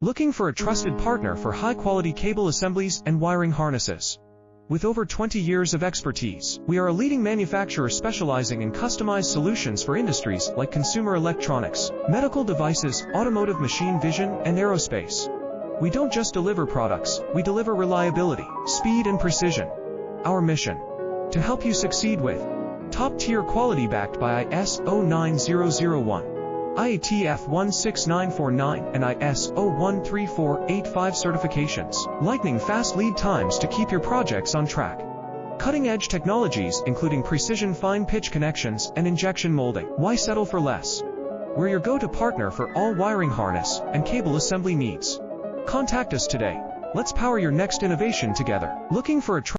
Looking for a trusted partner for high-quality cable assemblies and wiring harnesses? With over 20 years of expertise, we are a leading manufacturer specializing in customized solutions for industries like consumer electronics, medical devices, automotive machine vision, and aerospace. We don't just deliver products, we deliver reliability, speed, and precision. Our mission: to help you succeed with top-tier quality backed by ISO 9001, IATF 16949, and ISO 13485 certifications, lightning fast lead times to keep your projects on track. Cutting-edge technologies including precision fine-pitch connections and injection molding. Why settle for less? We're your go-to partner for all wiring harness and cable assembly needs. Contact us today. Let's power your next innovation together. Looking for a